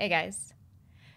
Hey guys.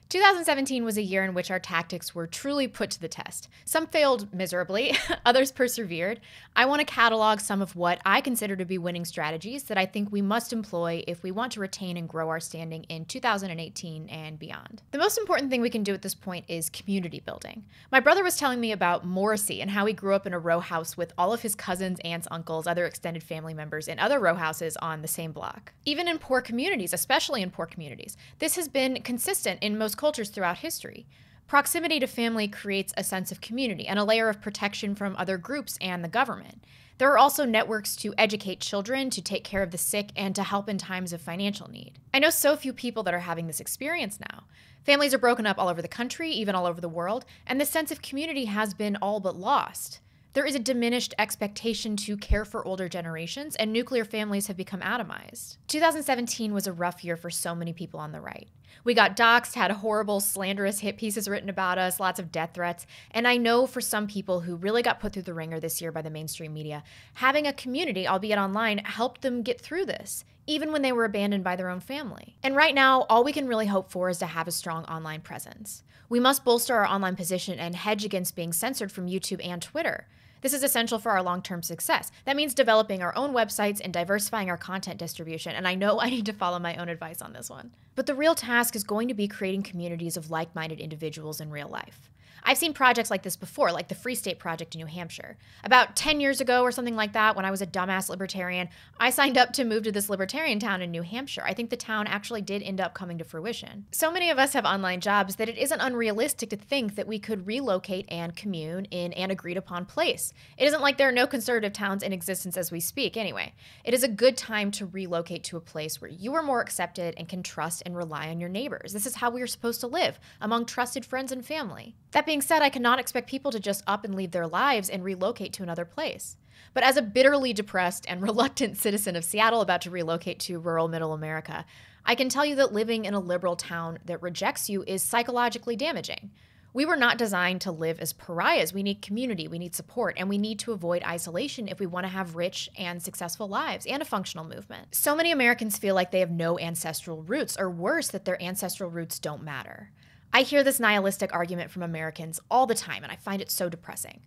2017 was a year in which our tactics were truly put to the test. Some failed miserably, others persevered. I want to catalog some of what I consider to be winning strategies that I think we must employ if we want to retain and grow our standing in 2018 and beyond. The most important thing we can do at this point is community building. My brother was telling me about Morrissey and how he grew up in a row house with all of his cousins, aunts, uncles, other extended family members in other row houses on the same block. Even in poor communities, especially in poor communities, this has been consistent in most cultures throughout history. Proximity to family creates a sense of community and a layer of protection from other groups and the government. There are also networks to educate children, to take care of the sick, and to help in times of financial need. I know so few people that are having this experience now. Families are broken up all over the country, even all over the world, and the sense of community has been all but lost. There is a diminished expectation to care for older generations, and nuclear families have become atomized. 2017 was a rough year for so many people on the right. We got doxxed, had horrible, slanderous hit pieces written about us, lots of death threats, and I know for some people who really got put through the ringer this year by the mainstream media, having a community, albeit online, helped them get through this, even when they were abandoned by their own family. And right now, all we can really hope for is to have a strong online presence. We must bolster our online position and hedge against being censored from YouTube and Twitter. This is essential for our long-term success. That means developing our own websites and diversifying our content distribution, and I know I need to follow my own advice on this one. But the real task is going to be creating communities of like-minded individuals in real life. I've seen projects like this before, like the Free State Project in New Hampshire. About 10 years ago or something like that, when I was a dumbass libertarian, I signed up to move to this libertarian town in New Hampshire. I think the town actually did end up coming to fruition. So many of us have online jobs that it isn't unrealistic to think that we could relocate and commune in an agreed upon place. It isn't like there are no conservative towns in existence as we speak anyway. It is a good time to relocate to a place where you are more accepted and can trust and rely on your neighbors. This is how we are supposed to live, among trusted friends and family. That being said, I cannot expect people to just up and leave their lives and relocate to another place. But as a bitterly depressed and reluctant citizen of Seattle about to relocate to rural middle America, I can tell you that living in a liberal town that rejects you is psychologically damaging. We were not designed to live as pariahs. We need community, we need support, and we need to avoid isolation if we want to have rich and successful lives and a functional movement. So many Americans feel like they have no ancestral roots, or worse, that their ancestral roots don't matter. I hear this nihilistic argument from Americans all the time, and I find it so depressing.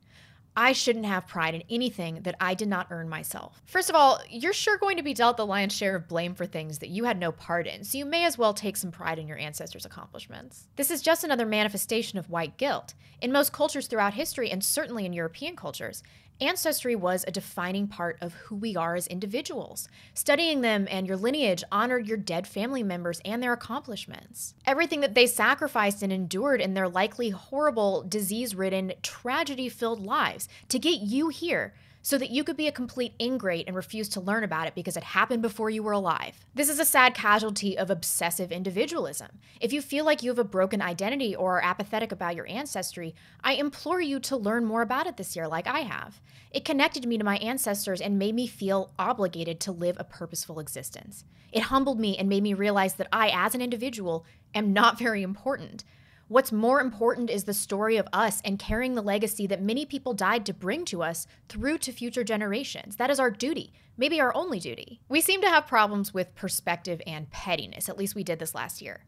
I shouldn't have pride in anything that I did not earn myself. First of all, you're sure going to be dealt the lion's share of blame for things that you had no part in, so you may as well take some pride in your ancestors' accomplishments. This is just another manifestation of white guilt. In most cultures throughout history, and certainly in European cultures, ancestry was a defining part of who we are as individuals. Studying them and your lineage honored your dead family members and their accomplishments. Everything that they sacrificed and endured in their likely horrible, disease-ridden, tragedy-filled lives to get you here, so that you could be a complete ingrate and refuse to learn about it because it happened before you were alive. This is a sad casualty of obsessive individualism. If you feel like you have a broken identity or are apathetic about your ancestry, I implore you to learn more about it this year like I have. It connected me to my ancestors and made me feel obligated to live a purposeful existence. It humbled me and made me realize that I, as an individual, am not very important. What's more important is the story of us and carrying the legacy that many people died to bring to us through to future generations. That is our duty, maybe our only duty. We seem to have problems with perspective and pettiness, at least we did this last year.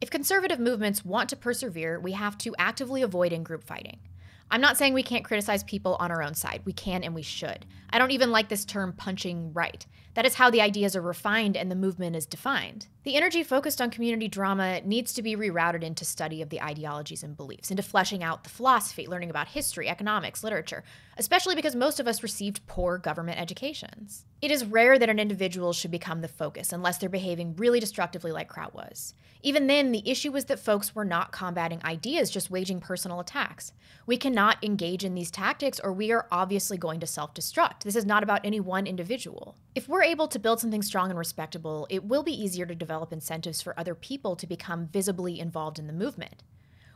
If conservative movements want to persevere, we have to actively avoid in-group fighting. I'm not saying we can't criticize people on our own side. We can and we should. I don't even like this term punching right. That is how the ideas are refined and the movement is defined. The energy focused on community drama needs to be rerouted into study of the ideologies and beliefs, into fleshing out the philosophy, learning about history, economics, literature, especially because most of us received poor government educations. It is rare that an individual should become the focus unless they're behaving really destructively like Kraut was. Even then, the issue was that folks were not combating ideas, just waging personal attacks. We cannot engage in these tactics or we are obviously going to self-destruct. This is not about any one individual. If we're able to build something strong and respectable, it will be easier to develop incentives for other people to become visibly involved in the movement.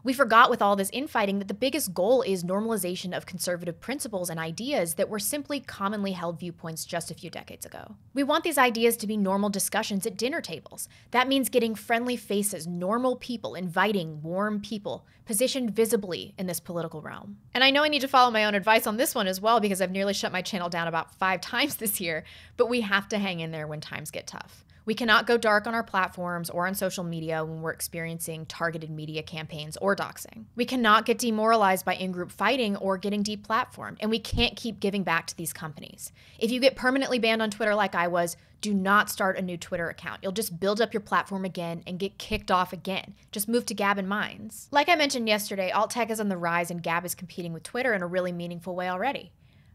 We forgot with all this infighting that the biggest goal is normalization of conservative principles and ideas that were simply commonly held viewpoints just a few decades ago. We want these ideas to be normal discussions at dinner tables. That means getting friendly faces, normal people, inviting, warm people, positioned visibly in this political realm. And I know I need to follow my own advice on this one as well because I've nearly shut my channel down about 5 times this year, but we have to hang in there when times get tough. We cannot go dark on our platforms or on social media when we're experiencing targeted media campaigns or doxing. We cannot get demoralized by in-group fighting or getting deplatformed, and we can't keep giving back to these companies. If you get permanently banned on Twitter like I was, do not start a new Twitter account. You'll just build up your platform again and get kicked off again. Just move to Gab and Minds. Like I mentioned yesterday, alt tech is on the rise and Gab is competing with Twitter in a really meaningful way already.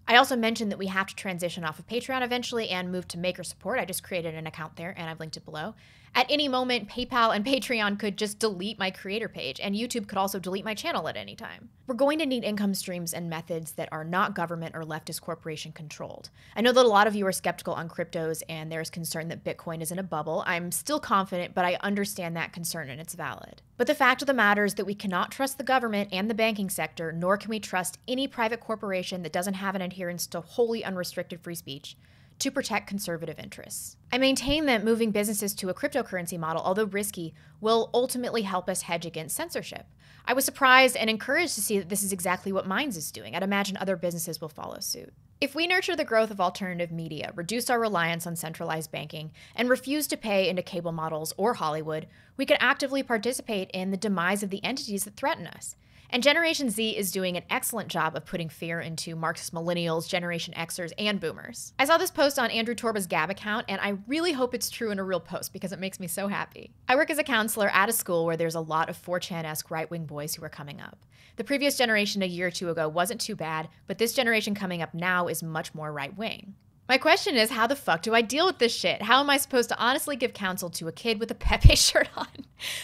I also mentioned that we have to transition off of Patreon eventually and move to Maker support. I just created an account there and I've linked it below. At any moment, PayPal and Patreon could just delete my creator page, and YouTube could also delete my channel at any time. We're going to need income streams and methods that are not government or leftist corporation controlled. I know that a lot of you are skeptical on cryptos and there's concern that Bitcoin is in a bubble. I'm still confident, but I understand that concern and it's valid. But the fact of the matter is that we cannot trust the government and the banking sector, nor can we trust any private corporation that doesn't have an adherence to wholly unrestricted free speech to protect conservative interests. I maintain that moving businesses to a cryptocurrency model, although risky, will ultimately help us hedge against censorship. I was surprised and encouraged to see that this is exactly what Minds is doing. I'd imagine other businesses will follow suit. If we nurture the growth of alternative media, reduce our reliance on centralized banking, and refuse to pay into cable models or Hollywood, we can actively participate in the demise of the entities that threaten us. And Generation Z is doing an excellent job of putting fear into Marxist millennials, Generation Xers, and boomers. I saw this post on Andrew Torba's Gab account, and I really hope it's true in a real post because it makes me so happy. I work as a counselor at a school where there's a lot of 4chan-esque right-wing boys who are coming up. The previous generation a year or two ago wasn't too bad, but this generation coming up now is much more right-wing. My question is, how the fuck do I deal with this shit? How am I supposed to honestly give counsel to a kid with a Pepe shirt on?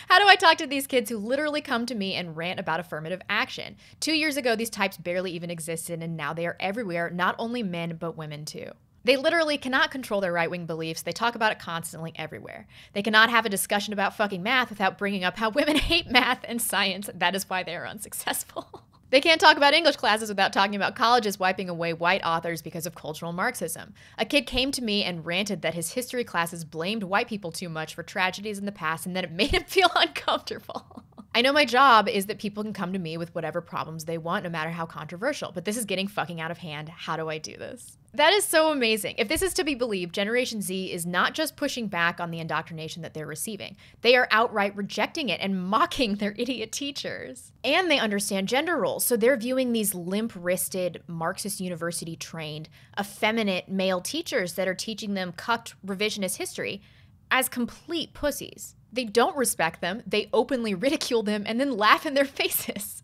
How do I talk to these kids who literally come to me and rant about affirmative action? 2 years ago, these types barely even existed, and now they are everywhere, not only men, but women too. They literally cannot control their right-wing beliefs. They talk about it constantly everywhere. They cannot have a discussion about fucking math without bringing up how women hate math and science. That is why they are unsuccessful. They can't talk about English classes without talking about colleges wiping away white authors because of cultural Marxism. A kid came to me and ranted that his history classes blamed white people too much for tragedies in the past and that it made him feel uncomfortable. I know my job is that people can come to me with whatever problems they want, no matter how controversial, but this is getting fucking out of hand. How do I do this? That is so amazing. If this is to be believed, Generation Z is not just pushing back on the indoctrination that they're receiving. They are outright rejecting it and mocking their idiot teachers. And they understand gender roles, so they're viewing these limp-wristed, Marxist university-trained, effeminate male teachers that are teaching them cucked revisionist history as complete pussies. They don't respect them, they openly ridicule them, and then laugh in their faces.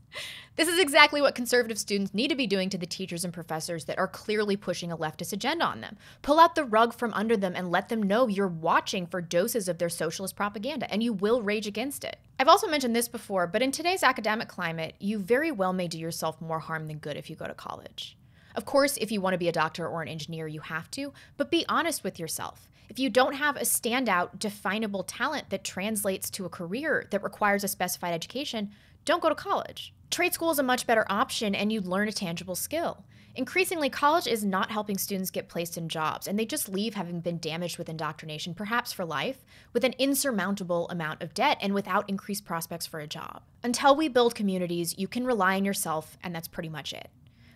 This is exactly what conservative students need to be doing to the teachers and professors that are clearly pushing a leftist agenda on them. Pull out the rug from under them and let them know you're watching for doses of their socialist propaganda, and you will rage against it. I've also mentioned this before, but in today's academic climate, you very well may do yourself more harm than good if you go to college. Of course, if you want to be a doctor or an engineer, you have to, but be honest with yourself. If you don't have a standout, definable talent that translates to a career that requires a specified education, don't go to college. Trade school is a much better option and you learn a tangible skill. Increasingly, college is not helping students get placed in jobs, and they just leave having been damaged with indoctrination, perhaps for life, with an insurmountable amount of debt and without increased prospects for a job. Until we build communities, you can rely on yourself, and that's pretty much it.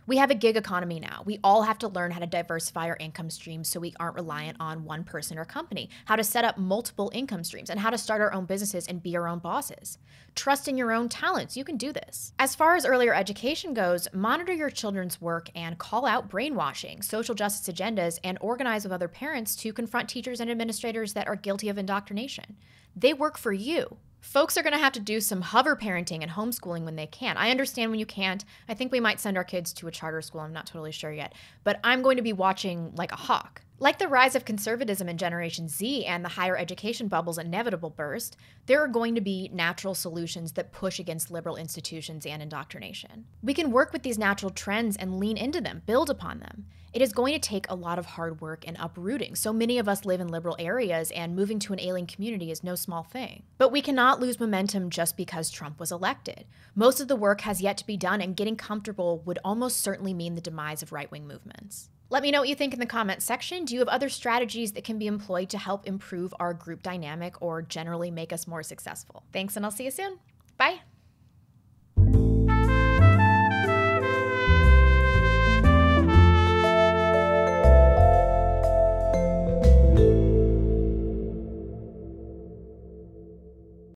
We have a gig economy now. We all have to learn how to diversify our income streams so we aren't reliant on one person or company, how to set up multiple income streams, and how to start our own businesses and be our own bosses. Trust in your own talents. You can do this. As far as earlier education goes, monitor your children's work and call out brainwashing, social justice agendas, and organize with other parents to confront teachers and administrators that are guilty of indoctrination. They work for you. Folks are going to have to do some hover parenting and homeschooling when they can. I understand when you can't. I think we might send our kids to a charter school. I'm not totally sure yet. But I'm going to be watching like a hawk. Like the rise of conservatism in Generation Z and the higher education bubble's inevitable burst, there are going to be natural solutions that push against liberal institutions and indoctrination. We can work with these natural trends and lean into them, build upon them. It is going to take a lot of hard work and uprooting. So many of us live in liberal areas, and moving to an alien community is no small thing. But we cannot lose momentum just because Trump was elected. Most of the work has yet to be done, and getting comfortable would almost certainly mean the demise of right-wing movements. Let me know what you think in the comments section. Do you have other strategies that can be employed to help improve our group dynamic or generally make us more successful? Thanks, and I'll see you soon.